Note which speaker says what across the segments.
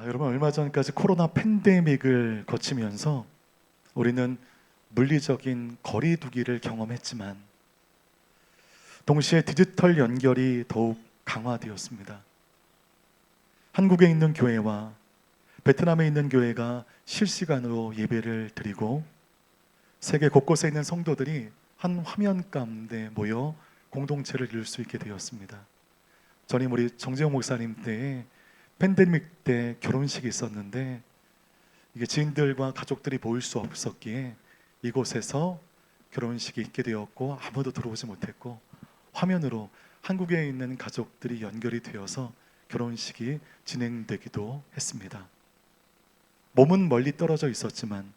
Speaker 1: 여러분, 얼마 전까지 코로나 팬데믹을 거치면서 우리는 물리적인 거리 두기를 경험했지만 동시에 디지털 연결이 더욱 강화되었습니다. 한국에 있는 교회와 베트남에 있는 교회가 실시간으로 예배를 드리고 세계 곳곳에 있는 성도들이 한 화면 가운데 모여 공동체를 이룰 수 있게 되었습니다. 전임 우리 정재용 목사님 때에 팬데믹 때 결혼식이 있었는데 이게 지인들과 가족들이 모일 수 없었기에 이곳에서 결혼식이 있게 되었고 아무도 들어오지 못했고 화면으로 한국에 있는 가족들이 연결이 되어서 결혼식이 진행되기도 했습니다. 몸은 멀리 떨어져 있었지만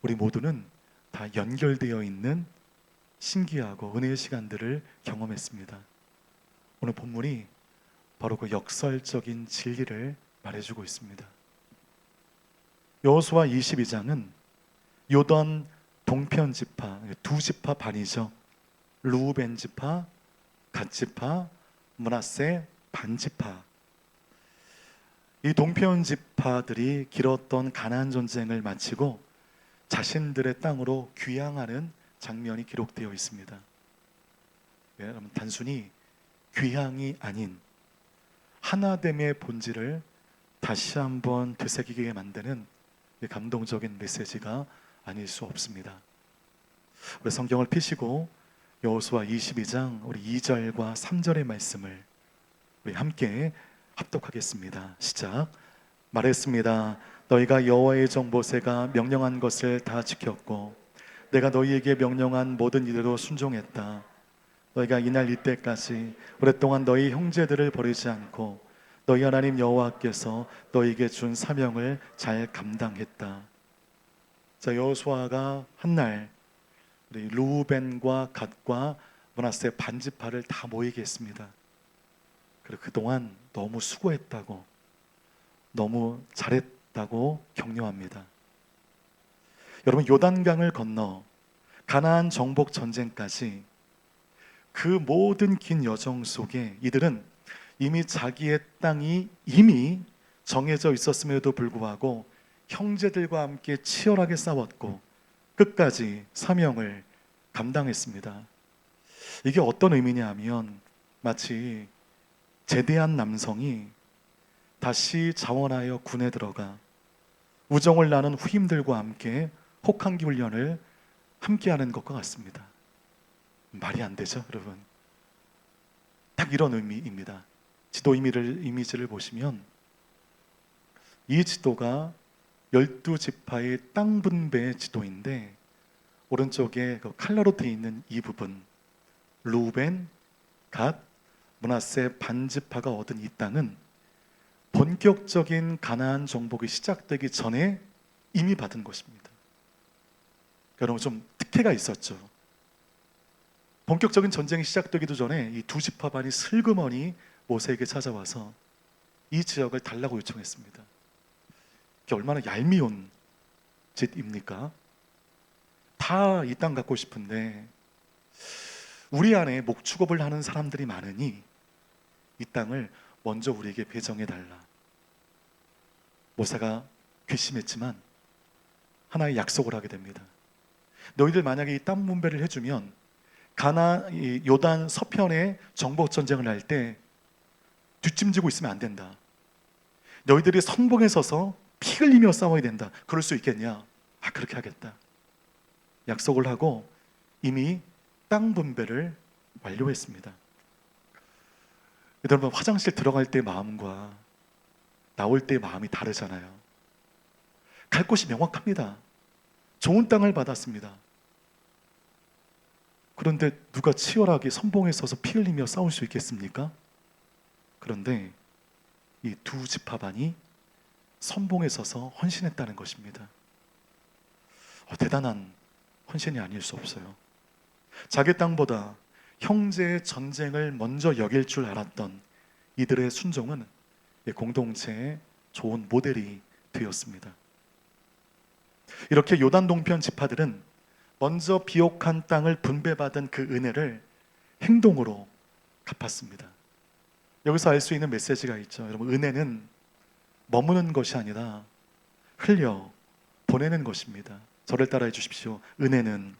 Speaker 1: 우리 모두는 다 연결되어 있는 신기하고 은혜의 시간들을 경험했습니다. 오늘 본문이 바로 그 역설적인 진리를 말해주고 있습니다. 여호수아 22장은 요단 동편 지파, 두 지파 반이죠. 르우벤 지파, 갓 지파, 므낫세 반 지파. 이 동편 지파들이 길었던 가나안 전쟁을 마치고 자신들의 땅으로 귀향하는 장면이 기록되어 있습니다. 여러분, 단순히 귀향이 아닌 하나됨의 본질을 다시 한번 되새기게 만드는 감동적인 메시지가 아닐 수 없습니다. 우리 성경을 펴시고 여호수아 22장 우리 2절과 3절의 말씀을 우리 함께 합독하겠습니다. 시작. 말했습니다. 너희가 여호와의 종 모세가 명령한 것을 다 지켰고 내가 너희에게 명령한 모든 이대로 순종했다. 너희가 이날 이때까지 오랫동안 너희 형제들을 버리지 않고 너희 하나님 여호와께서 너희에게 준 사명을 잘 감당했다. 자, 여호수아가 한날 우리 르우벤과 갓과 므낫세 반지파를 다 모이게 했습니다. 그리고 그동안 너무 수고했다고, 너무 잘했다고 격려합니다. 여러분, 요단강을 건너 가나안 정복 전쟁까지 그 모든 긴 여정 속에 이들은 이미 자기의 땅이 이미 정해져 있었음에도 불구하고 형제들과 함께 치열하게 싸웠고 끝까지 사명을 감당했습니다. 이게 어떤 의미냐 하면 마치 제대한 남성이 다시 자원하여 군에 들어가 우정을 나눈 후임들과 함께 혹한기 훈련을 함께하는 것과 같습니다. 말이 안 되죠, 여러분? 딱 이런 의미입니다. 지도 이미지를 보시면 이 지도가 12지파의 땅 분배의 지도인데 오른쪽에 그 칼라로 되어 있는 이 부분, 르우벤, 갓, 므낫세 반지파가 얻은 이 땅은 본격적인 가나안 정복이 시작되기 전에 이미 받은 것입니다. 여러분, 좀 특혜가 있었죠. 본격적인 전쟁이 시작되기도 전에 이 두 지파 반이 슬그머니 모세에게 찾아와서 이 지역을 달라고 요청했습니다. 이게 얼마나 얄미운 짓입니까? 다 이 땅 갖고 싶은데 우리 안에 목축업을 하는 사람들이 많으니 이 땅을 먼저 우리에게 배정해 달라. 모세가 괘씸했지만 하나의 약속을 하게 됩니다. 너희들 만약에 이 땅 분배를 해주면 요단 서편에 정복 전쟁을 할 때 뒷짐지고 있으면 안 된다. 너희들이 선봉에 서서 피 흘리며 싸워야 된다. 그럴 수 있겠냐? 그렇게 하겠다. 약속을 하고 이미 땅 분배를 완료했습니다. 여러분, 화장실 들어갈 때 마음과 나올 때 마음이 다르잖아요. 갈 곳이 명확합니다. 좋은 땅을 받았습니다. 그런데 누가 치열하게 선봉에 서서 피 흘리며 싸울 수 있겠습니까? 그런데 이 두 지파반이 선봉에 서서 헌신했다는 것입니다. 대단한 헌신이 아닐 수 없어요. 자기 땅보다 형제의 전쟁을 먼저 여길 줄 알았던 이들의 순종은 공동체의 좋은 모델이 되었습니다. 이렇게 요단 동편 지파들은 먼저 비옥한 땅을 분배받은 그 은혜를 행동으로 갚았습니다. 여기서 알 수 있는 메시지가 있죠. 여러분, 은혜는 머무는 것이 아니라 흘려 보내는 것입니다. 저를 따라해 주십시오. 은혜는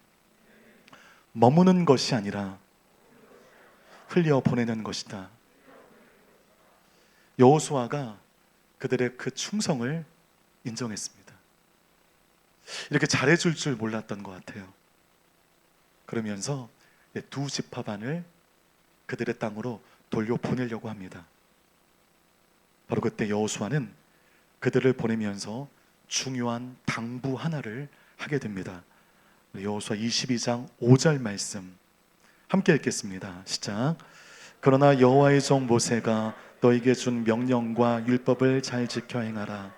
Speaker 1: 머무는 것이 아니라 흘려 보내는 것이다. 여호수아가 그들의 그 충성을 인정했습니다. 이렇게 잘해줄 줄 몰랐던 것 같아요. 그러면서 두 지파 반을 그들의 땅으로 돌려보내려고 합니다. 바로 그때 여호수아는 그들을 보내면서 중요한 당부 하나를 하게 됩니다. 여호수아 22장 5절 말씀 함께 읽겠습니다. 시작. 그러나 여호와의 종 모세가 너에게 준 명령과 율법을 잘 지켜 행하라.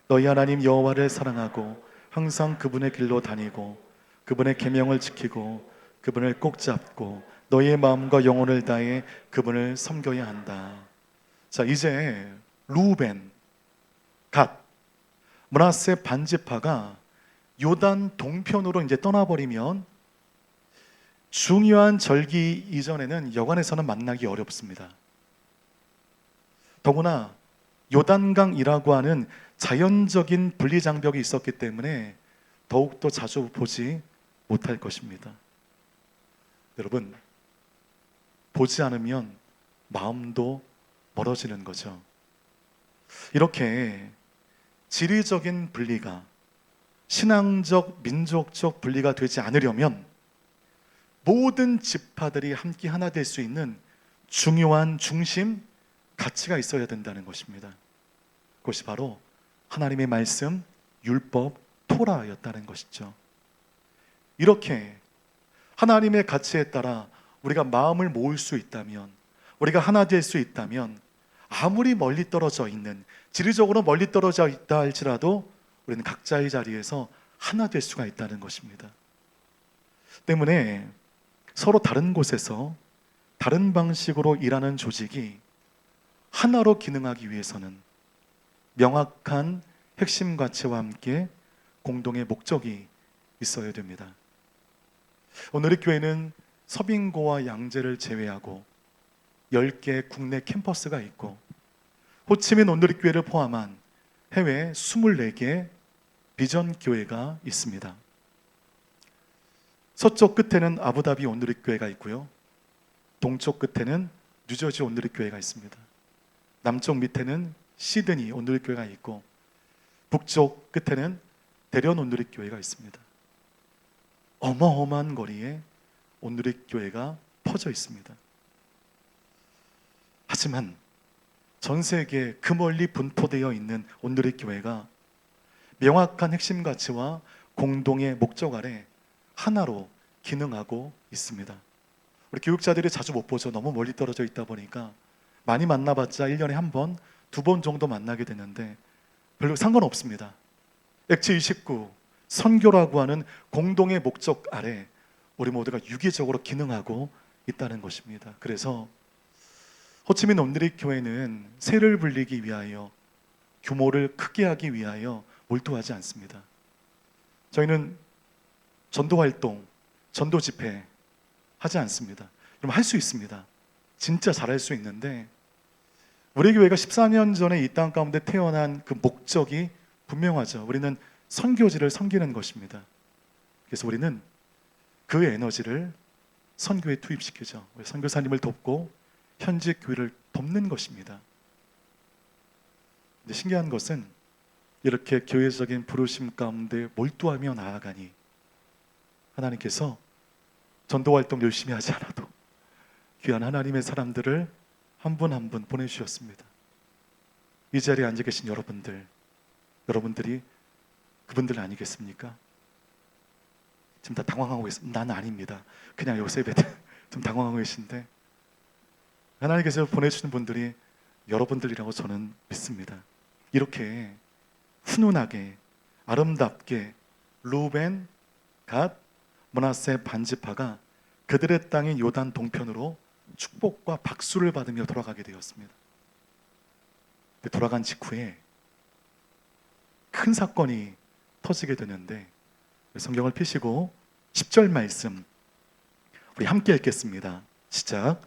Speaker 1: 너희 하나님 여호와를 사랑하고 항상 그분의 길로 다니고 그분의 계명을 지키고 그분을 꼭 잡고 너희의 마음과 영혼을 다해 그분을 섬겨야 한다. 자, 이제 루벤, 갓, 므낫세 반지파가 요단 동편으로 이제 떠나버리면 중요한 절기 이전에는 여관에서는 만나기 어렵습니다. 더구나 요단강이라고 하는 자연적인 분리장벽이 있었기 때문에 더욱더 자주 보지 못할 것입니다. 여러분, 보지 않으면 마음도 멀어지는 거죠. 이렇게 지리적인 분리가 신앙적, 민족적 분리가 되지 않으려면 모든 지파들이 함께 하나 될 수 있는 중요한 중심, 가치가 있어야 된다는 것입니다. 그것이 바로 하나님의 말씀, 율법, 토라였다는 것이죠. 이렇게 하나님의 가치에 따라 우리가 마음을 모을 수 있다면, 우리가 하나 될 수 있다면 아무리 멀리 떨어져 있는, 지리적으로 멀리 떨어져 있다 할지라도 우리는 각자의 자리에서 하나 될 수가 있다는 것입니다. 때문에 서로 다른 곳에서 다른 방식으로 일하는 조직이 하나로 기능하기 위해서는 명확한 핵심 가치와 함께 공동의 목적이 있어야 됩니다. 오늘의 교회는 서빙고와 양재를 제외하고 10개 국내 캠퍼스가 있고 호치민 오늘의 교회를 포함한 해외 24개 비전 교회가 있습니다. 서쪽 끝에는 아부다비 오늘의 교회가 있고요. 동쪽 끝에는 뉴저지 오늘의 교회가 있습니다. 남쪽 밑에는 시드니 오늘의 교회가 있고 북쪽 끝에는 대련 오늘의 교회가 있습니다. 어마어마한 거리에 오늘의 교회가 퍼져 있습니다. 하지만 전 세계 그 멀리 분포되어 있는 오늘의 교회가 명확한 핵심 가치와 공동의 목적 아래 하나로 기능하고 있습니다. 우리 교육자들이 자주 못 보죠. 너무 멀리 떨어져 있다 보니까 많이 만나봤자 1년에 한 번, 2번 정도 만나게 되는데 별로 상관없습니다. 액체 29, 선교라고 하는 공동의 목적 아래 우리 모두가 유기적으로 기능하고 있다는 것입니다. 그래서 호치민 온누리 교회는 세를 불리기 위하여, 규모를 크게 하기 위하여 몰두하지 않습니다. 저희는 전도활동, 전도 집회 하지 않습니다. 그럼 할 수 있습니다. 진짜 잘할 수 있는데 우리 교회가 14년 전에 이 땅 가운데 태어난 그 목적이 분명하죠. 우리는 선교지를 섬기는 것입니다. 그래서 우리는 그 에너지를 선교에 투입시키죠. 선교사님을 돕고 현지 교회를 돕는 것입니다. 근데 신기한 것은 이렇게 교회적인 부르심 가운데 몰두하며 나아가니 하나님께서 전도활동 열심히 하지 않아도 귀한 하나님의 사람들을 한 분 한 분 보내주셨습니다. 이 자리에 앉아 계신 여러분들이 그분들 아니겠습니까? 지금 다 당황하고 있습니다. 나는 아닙니다. 그냥 요셉에 좀 당황하고 계신데 하나님께서 보내주시는 분들이 여러분들이라고 저는 믿습니다. 이렇게 훈훈하게 아름답게 루벤, 갓, 므낫세 반지파가 그들의 땅인 요단 동편으로 축복과 박수를 받으며 돌아가게 되었습니다. 돌아간 직후에 큰 사건이 터지게 되는데 성경을 펴시고 10절 말씀 우리 함께 읽겠습니다. 시작.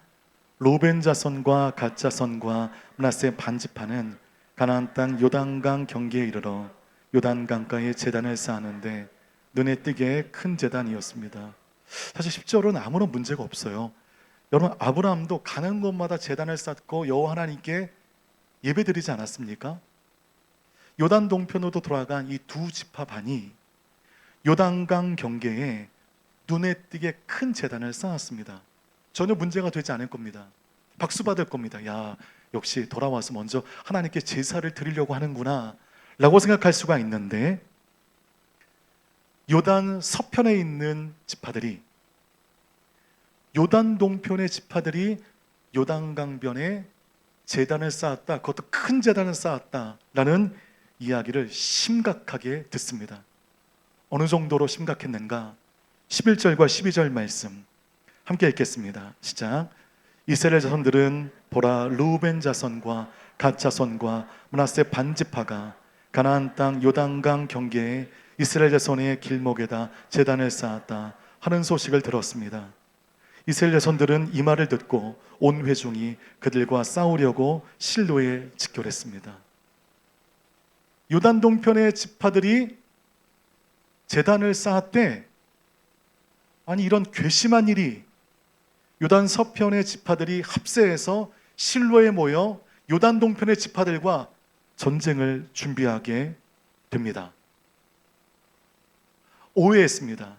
Speaker 1: 로벤 자손과 갓 자손과 므낫세 반지파는 가나안 땅 요단강 경계에 이르러 요단강가에 제단을 쌓았는데 눈에 띄게 큰 제단이었습니다. 사실 10절은 아무런 문제가 없어요. 여러분, 아브라함도 가는 곳마다 제단을 쌓고 여호와 하나님께 예배드리지 않았습니까? 요단 동편으로 돌아간 이 두 지파 반이 요단강 경계에 눈에 띄게 큰 제단을 쌓았습니다. 전혀 문제가 되지 않을 겁니다. 박수 받을 겁니다. 야, 역시 돌아와서 먼저 하나님께 제사를 드리려고 하는구나 라고 생각할 수가 있는데, 요단 서편에 있는 지파들이, 요단 동편의 지파들이 요단강변에 제단을 쌓았다, 그것도 큰 제단을 쌓았다라는 이야기를 심각하게 듣습니다. 어느 정도로 심각했는가? 11절과 12절 말씀 함께 읽겠습니다. 시작. 이스라엘 자손들은 보라, 르우벤 자손과 갓 자손과 므낫세 반지파가 가나안 땅 요단강 경계에 이스라엘 자손의 길목에다 제단을 쌓았다 하는 소식을 들었습니다. 이스라엘 자손들은 이 말을 듣고 온 회중이 그들과 싸우려고 실로에 집결했습니다. 요단 동편의 지파들이 제단을 쌓았대. 아니, 이런 괘씸한 일이 요단 서편의 지파들이 합세해서 실로에 모여 요단 동편의 지파들과 전쟁을 준비하게 됩니다. 오해했습니다.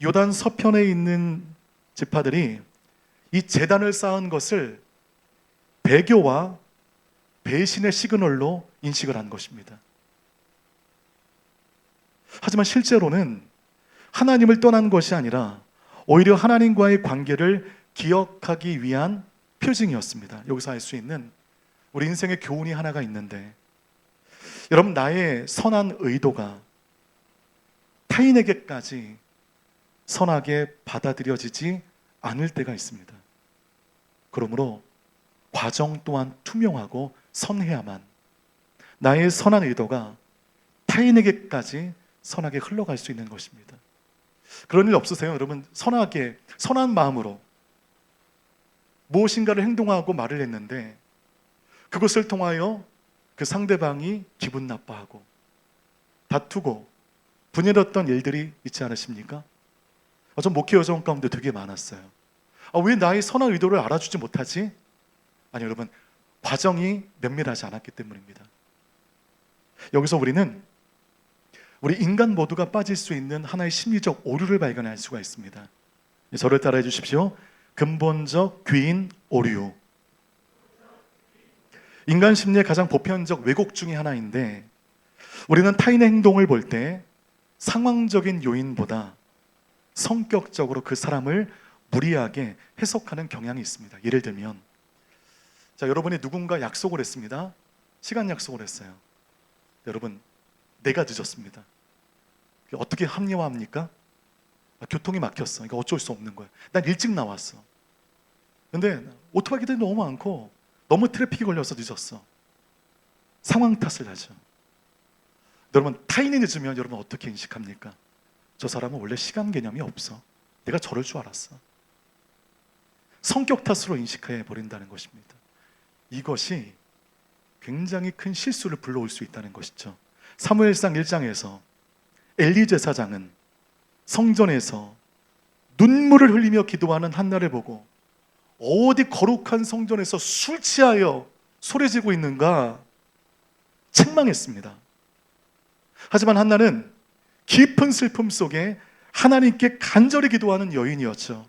Speaker 1: 요단 서편에 있는 지파들이 이 제단을 쌓은 것을 배교와 배신의 시그널로 인식을 한 것입니다. 하지만 실제로는 하나님을 떠난 것이 아니라 오히려 하나님과의 관계를 기억하기 위한 표징이었습니다. 여기서 알 수 있는 우리 인생의 교훈이 하나가 있는데, 여러분, 나의 선한 의도가 타인에게까지 선하게 받아들여지지 않을 때가 있습니다. 그러므로 과정 또한 투명하고 선해야만 나의 선한 의도가 타인에게까지 선하게 흘러갈 수 있는 것입니다. 그런 일 없으세요? 여러분, 선하게, 선한 마음으로 무엇인가를 행동하고 말을 했는데 그것을 통하여 그 상대방이 기분 나빠하고 다투고 분열했던 일들이 있지 않으십니까? 전 목회 여정 가운데 되게 많았어요. 왜 나의 선한 의도를 알아주지 못하지? 아니, 여러분, 과정이 면밀하지 않았기 때문입니다. 여기서 우리는 우리 인간 모두가 빠질 수 있는 하나의 심리적 오류를 발견할 수가 있습니다. 저를 따라해 주십시오. 근본적 귀인 오류. 인간 심리의 가장 보편적 왜곡 중에 하나인데, 우리는 타인의 행동을 볼 때 상황적인 요인보다 성격적으로 그 사람을 무리하게 해석하는 경향이 있습니다. 예를 들면, 여러분이 누군가 약속을 했습니다. 시간 약속을 했어요. 여러분, 내가 늦었습니다. 어떻게 합리화합니까? 교통이 막혔어. 이거 어쩔 수 없는 거야. 난 일찍 나왔어. 근데 오토바이 기들이 너무 많고 너무 트래픽이 걸려서 늦었어. 상황 탓을 하죠. 여러분, 타인이 늦으면 여러분 어떻게 인식합니까? 저 사람은 원래 시간 개념이 없어. 내가 저럴 줄 알았어. 성격 탓으로 인식해 버린다는 것입니다. 이것이 굉장히 큰 실수를 불러올 수 있다는 것이죠. 사무엘상 1장에서 엘리 제사장은 성전에서 눈물을 흘리며 기도하는 한나를 보고 어디 거룩한 성전에서 술 취하여 소리지고 있는가 책망했습니다. 하지만 한나는 깊은 슬픔 속에 하나님께 간절히 기도하는 여인이었죠.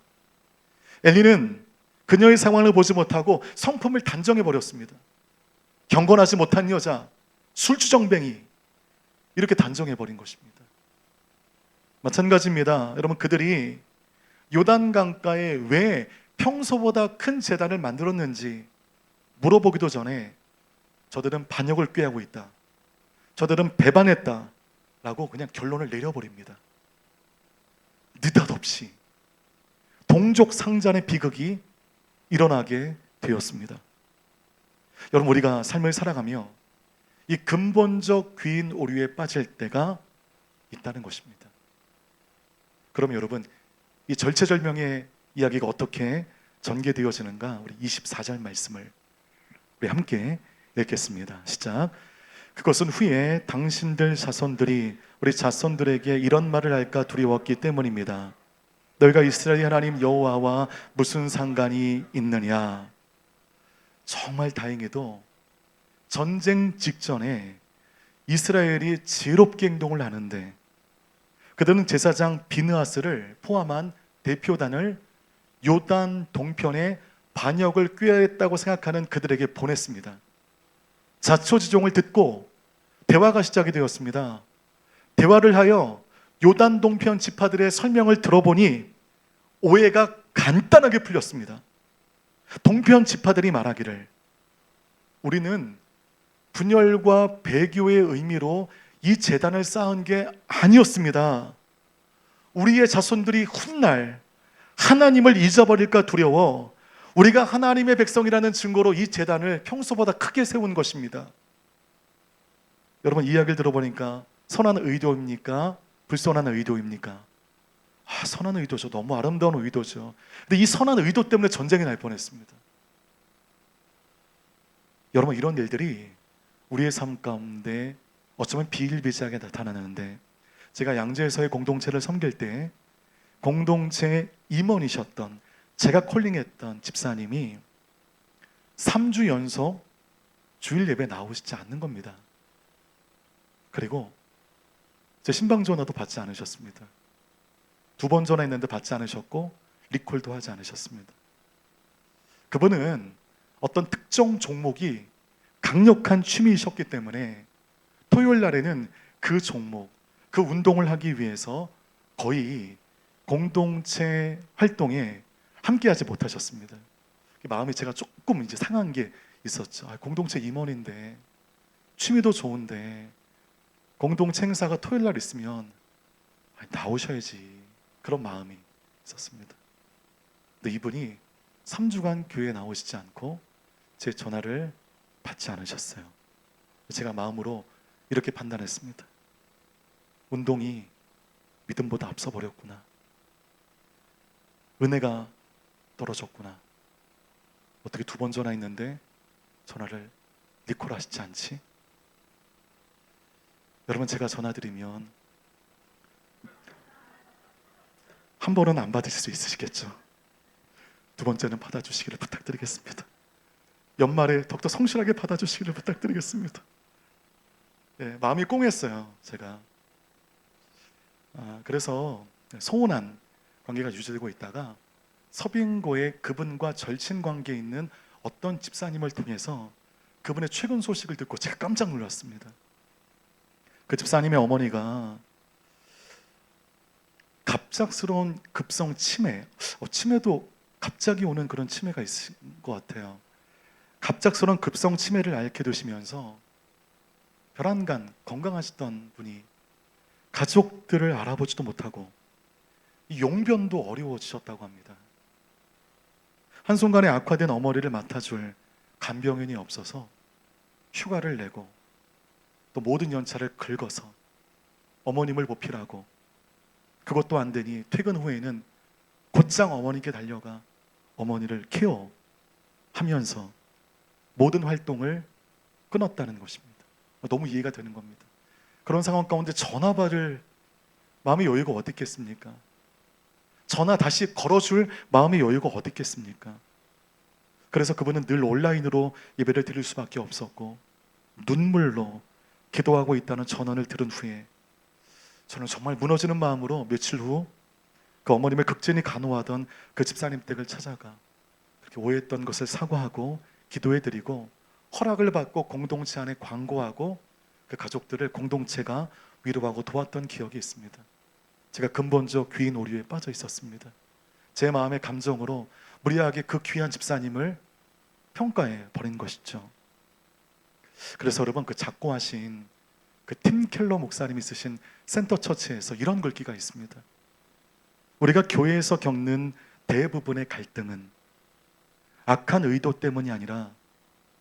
Speaker 1: 엘리는 그녀의 상황을 보지 못하고 성품을 단정해버렸습니다. 경건하지 못한 여자, 술주정뱅이, 이렇게 단정해버린 것입니다. 마찬가지입니다. 여러분, 그들이 요단강가에 왜 평소보다 큰 제단을 만들었는지 물어보기도 전에 저들은 반역을 꾀하고 있다, 저들은 배반했다 라고 그냥 결론을 내려버립니다. 느닷없이 동족 상잔의 비극이 일어나게 되었습니다. 여러분, 우리가 삶을 살아가며 이 근본적 귀인 오류에 빠질 때가 있다는 것입니다. 그럼 여러분, 이 절체절명의 이야기가 어떻게 전개되어지는가? 우리 24절 말씀을 우리 함께 읽겠습니다. 시작. 그것은 후에 당신들 자손들이 우리 자손들에게 이런 말을 할까 두려웠기 때문입니다. 너희가 이스라엘 하나님 여호와와 무슨 상관이 있느냐. 정말 다행히도 전쟁 직전에 이스라엘이 지혜롭게 행동을 하는데 그들은 제사장 비느하스를 포함한 대표단을 요단 동편에 반역을 꾀했다고 생각하는 그들에게 보냈습니다. 자초지종을 듣고 대화가 시작이 되었습니다. 대화를 하여 요단 동편 지파들의 설명을 들어보니 오해가 간단하게 풀렸습니다. 동편 지파들이 말하기를 우리는 분열과 배교의 의미로 이 제단을 쌓은 게 아니었습니다. 우리의 자손들이 훗날 하나님을 잊어버릴까 두려워 우리가 하나님의 백성이라는 증거로 이 제단을 평소보다 크게 세운 것입니다. 여러분, 이야기를 들어보니까 선한 의도입니까? 불선한 의도입니까? 선한 의도죠. 너무 아름다운 의도죠. 근데 이 선한 의도 때문에 전쟁이 날 뻔했습니다. 여러분, 이런 일들이 우리의 삶 가운데 어쩌면 비일비재하게 나타나는데, 제가 양재에서의 공동체를 섬길 때 공동체 임원이셨던, 제가 콜링했던 집사님이 3주 연속 주일 예배 나오시지 않는 겁니다. 그리고 제 신방 전화도 받지 않으셨습니다. 2번 전화했는데 받지 않으셨고 리콜도 하지 않으셨습니다. 그분은 어떤 특정 종목이 강력한 취미이셨기 때문에 토요일 날에는 그 종목, 그 운동을 하기 위해서 거의 공동체 활동에 함께하지 못하셨습니다. 마음이 제가 조금 이제 상한 게 있었죠. 공동체 임원인데 취미도 좋은데 공동체 행사가 토요일 날 있으면 나오셔야지, 그런 마음이 있었습니다. 근데 이분이 3주간 교회에 나오시지 않고 제 전화를 받지 않으셨어요. 제가 마음으로 이렇게 판단했습니다. 운동이 믿음보다 앞서 버렸구나. 은혜가 떨어졌구나. 어떻게 2번 전화했는데 전화를 리콜하시지 않지? 여러분, 제가 전화드리면 한 번은 안 받으실 수 있으시겠죠? 2번째는 받아주시기를 부탁드리겠습니다. 연말에 더욱더 성실하게 받아주시기를 부탁드리겠습니다. 마음이 꽁했어요, 제가. 그래서 소원한 관계가 유지되고 있다가 서빙고에 그분과 절친 관계에 있는 어떤 집사님을 통해서 그분의 최근 소식을 듣고 제가 깜짝 놀랐습니다. 그 집사님의 어머니가 갑작스러운 급성 치매, 치매도 갑자기 오는 그런 치매가 있을 것 같아요. 갑작스러운 급성 치매를 앓게 되시면서 혈안간 건강하시던 분이 가족들을 알아보지도 못하고 용변도 어려워지셨다고 합니다. 한순간에 악화된 어머니를 맡아줄 간병인이 없어서 휴가를 내고 또 모든 연차를 긁어서 어머님을 보필하고, 그것도 안 되니 퇴근 후에는 곧장 어머니께 달려가 어머니를 케어하면서 모든 활동을 끊었다는 것입니다. 너무 이해가 되는 겁니다. 그런 상황 가운데 전화 받을 마음의 여유가 어디 있겠습니까? 전화 다시 걸어줄 마음의 여유가 어디 있겠습니까? 그래서 그분은 늘 온라인으로 예배를 드릴 수밖에 없었고, 눈물로 기도하고 있다는 전언을 들은 후에 저는 정말 무너지는 마음으로 며칠 후 그 어머님을 극진히 간호하던 그 집사님 댁을 찾아가 그렇게 오해했던 것을 사과하고 기도해드리고 허락을 받고 공동체 안에 광고하고 그 가족들을 공동체가 위로하고 도왔던 기억이 있습니다. 제가 근본적 귀인 오류에 빠져 있었습니다. 제 마음의 감정으로 무리하게 그 귀한 집사님을 평가해 버린 것이죠. 그래서 여러분, 그 작고하신 그 팀 켈러 목사님이 쓰신 센터 처치에서 이런 글귀가 있습니다. 우리가 교회에서 겪는 대부분의 갈등은 악한 의도 때문이 아니라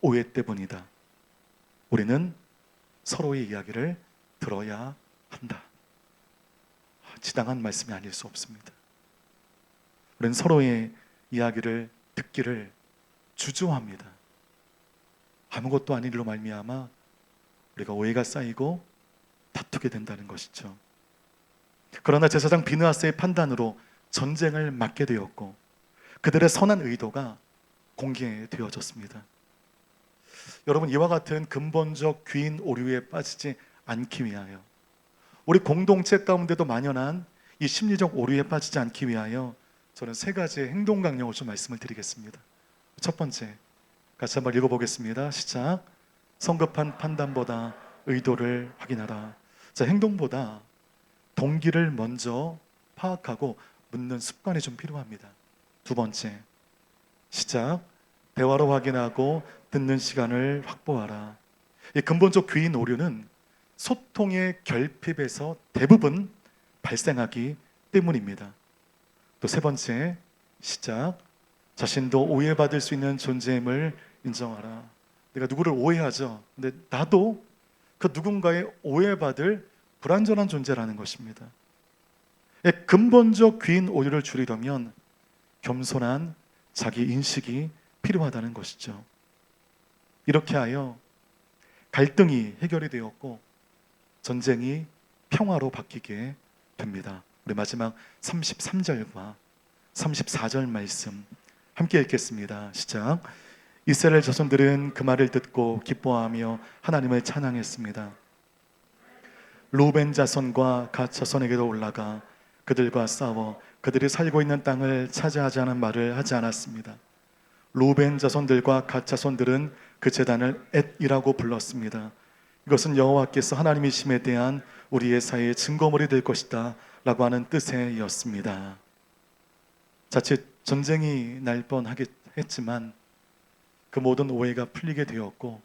Speaker 1: 오해 때문이다. 우리는 서로의 이야기를 들어야 한다. 지당한 말씀이 아닐 수 없습니다. 우리는 서로의 이야기를 듣기를 주저합니다. 아무것도 아닌 일로 말미암아 우리가 오해가 쌓이고 다투게 된다는 것이죠. 그러나 제사장 비느하스의 판단으로 전쟁을 막게 되었고 그들의 선한 의도가 공개되어졌습니다. 여러분, 이와 같은 근본적 귀인 오류에 빠지지 않기 위하여, 우리 공동체 가운데도 만연한 이 심리적 오류에 빠지지 않기 위하여 저는 세 가지의 행동 강령을 좀 말씀을 드리겠습니다. 첫 번째, 같이 한번 읽어보겠습니다. 시작. 성급한 판단보다 의도를 확인하라. 자, 행동보다 동기를 먼저 파악하고 묻는 습관이 좀 필요합니다. 두 번째, 시작. 대화로 확인하고 듣는 시간을 확보하라. 이 근본적 귀인 오류는 소통의 결핍에서 대부분 발생하기 때문입니다. 또 세 번째, 시작. 자신도 오해받을 수 있는 존재임을 인정하라. 내가 누구를 오해하죠. 근데 나도 그 누군가의 오해받을 불완전한 존재라는 것입니다. 근본적 귀인 오류를 줄이려면 겸손한 자기 인식이 필요하다는 것이죠. 이렇게 하여 갈등이 해결이 되었고 전쟁이 평화로 바뀌게 됩니다. 우리 마지막 33절과 34절 말씀 함께 읽겠습니다. 시작. 이스라엘 자손들은 그 말을 듣고 기뻐하며 하나님을 찬양했습니다. 루벤 자손과 갓 자손에게도 올라가 그들과 싸워 그들이 살고 있는 땅을 차지하자는 말을 하지 않았습니다. 루벤 자손들과 갓 자손들은 그 제단을 엣이라고 불렀습니다. 이것은 여호와께서 하나님이심에 대한 우리의 사이의 증거물이 될 것이다 라고 하는 뜻이었습니다. 자칫 전쟁이 날 뻔했지만 그 모든 오해가 풀리게 되었고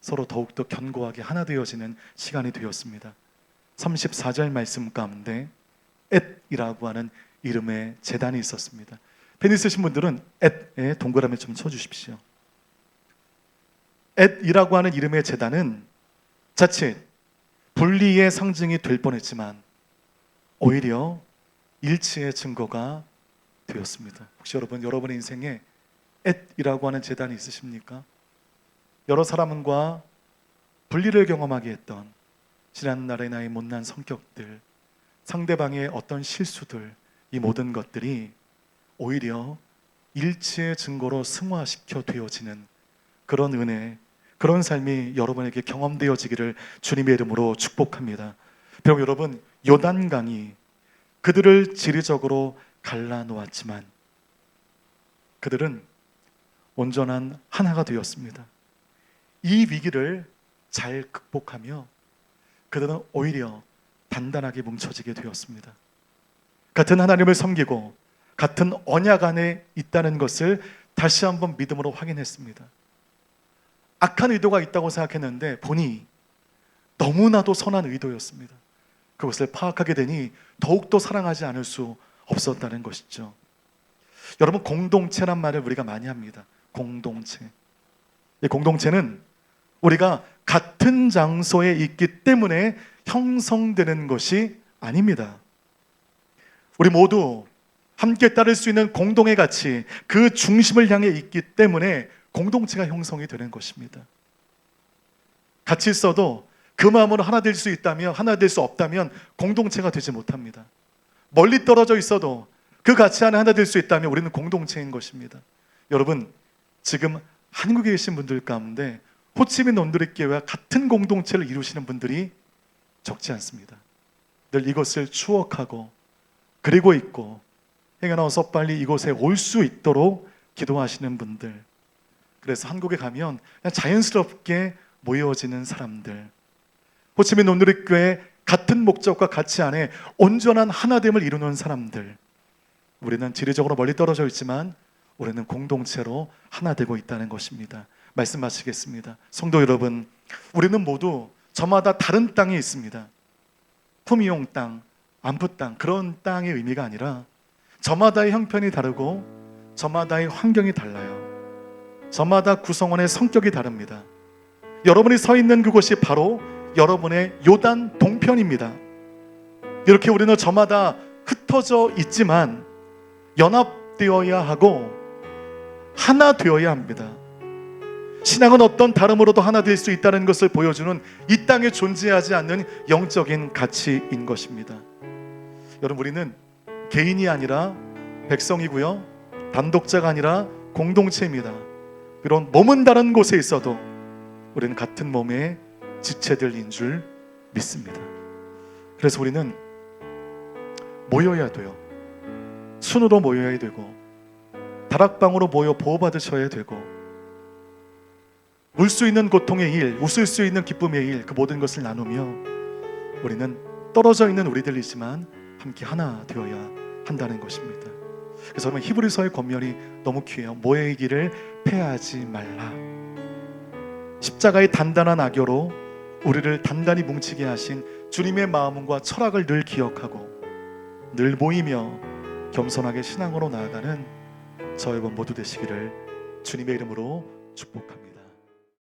Speaker 1: 서로 더욱더 견고하게 하나 되어지는 시간이 되었습니다. 34절 말씀 가운데 엣이라고 하는 이름의 제단이 있었습니다. 펜 있으신 분들은 엣에 동그라미 좀 쳐주십시오. 엣이라고 하는 이름의 제단은 자칫 분리의 상징이 될 뻔했지만 오히려 일치의 증거가 되었습니다. 혹시 여러분의 인생에 엣이라고 하는 제단이 있으십니까? 여러 사람과 분리를 경험하게 했던 지난날의 나의 못난 성격들, 상대방의 어떤 실수들, 이 모든 것들이 오히려 일치의 증거로 승화시켜 되어지는 그런 은혜, 그런 삶이 여러분에게 경험되어지기를 주님의 이름으로 축복합니다. 비록 여러분 요단강이 그들을 지리적으로 갈라놓았지만 그들은 온전한 하나가 되었습니다. 이 위기를 잘 극복하며 그들은 오히려 단단하게 뭉쳐지게 되었습니다. 같은 하나님을 섬기고 같은 언약 안에 있다는 것을 다시 한번 믿음으로 확인했습니다. 악한 의도가 있다고 생각했는데 보니 너무나도 선한 의도였습니다. 그것을 파악하게 되니 더욱더 사랑하지 않을 수 없었다는 것이죠. 여러분, 공동체란 말을 우리가 많이 합니다. 공동체. 이 공동체는 우리가 같은 장소에 있기 때문에 형성되는 것이 아닙니다. 우리 모두 함께 따를 수 있는 공동의 가치, 그 중심을 향해 있기 때문에 공동체가 형성이 되는 것입니다. 같이 있어도 그 마음으로 하나 될 수 있다면, 하나 될 수 없다면 공동체가 되지 못합니다. 멀리 떨어져 있어도 그 가치 안에 하나 될 수 있다면 우리는 공동체인 것입니다. 여러분, 지금 한국에 계신 분들 가운데 호치민 온누리교회와 같은 공동체를 이루시는 분들이 적지 않습니다. 늘 이것을 추억하고 그리고 있고 행여나와서 빨리 이곳에 올 수 있도록 기도하시는 분들, 그래서 한국에 가면 그냥 자연스럽게 모여지는 사람들, 호치민 온누리교회 같은 목적과 가치 안에 온전한 하나됨을 이루는 사람들, 우리는 지리적으로 멀리 떨어져 있지만 우리는 공동체로 하나 되고 있다는 것입니다. 말씀 마치겠습니다. 성도 여러분, 우리는 모두 저마다 다른 땅에 있습니다. 푸미용 땅, 안푸 땅, 그런 땅의 의미가 아니라 저마다의 형편이 다르고 저마다의 환경이 달라요. 저마다 구성원의 성격이 다릅니다. 여러분이 서 있는 그곳이 바로 여러분의 요단 동편입니다. 이렇게 우리는 저마다 흩어져 있지만 연합되어야 하고 하나 되어야 합니다. 신앙은 어떤 다름으로도 하나 될 수 있다는 것을 보여주는 이 땅에 존재하지 않는 영적인 가치인 것입니다. 여러분, 우리는 개인이 아니라 백성이고요, 단독자가 아니라 공동체입니다. 이런 몸은 다른 곳에 있어도 우리는 같은 몸의 지체들인 줄 믿습니다. 그래서 우리는 모여야 돼요. 순으로 모여야 되고, 다락방으로 모여 보호받으셔야 되고, 울 수 있는 고통의 일, 웃을 수 있는 기쁨의 일, 그 모든 것을 나누며 우리는 떨어져 있는 우리들이지만 함께 하나 되어야 한다는 것입니다. 그래서 여러분, 히브리서의 권면이 너무 귀해요. 모이기를 패하지 말라. 십자가의 단단한 악교로 우리를 단단히 뭉치게 하신 주님의 마음과 철학을 늘 기억하고 늘 모이며 겸손하게 신앙으로 나아가는 저 여러분 모두 되시기를 주님의 이름으로 축복합니다.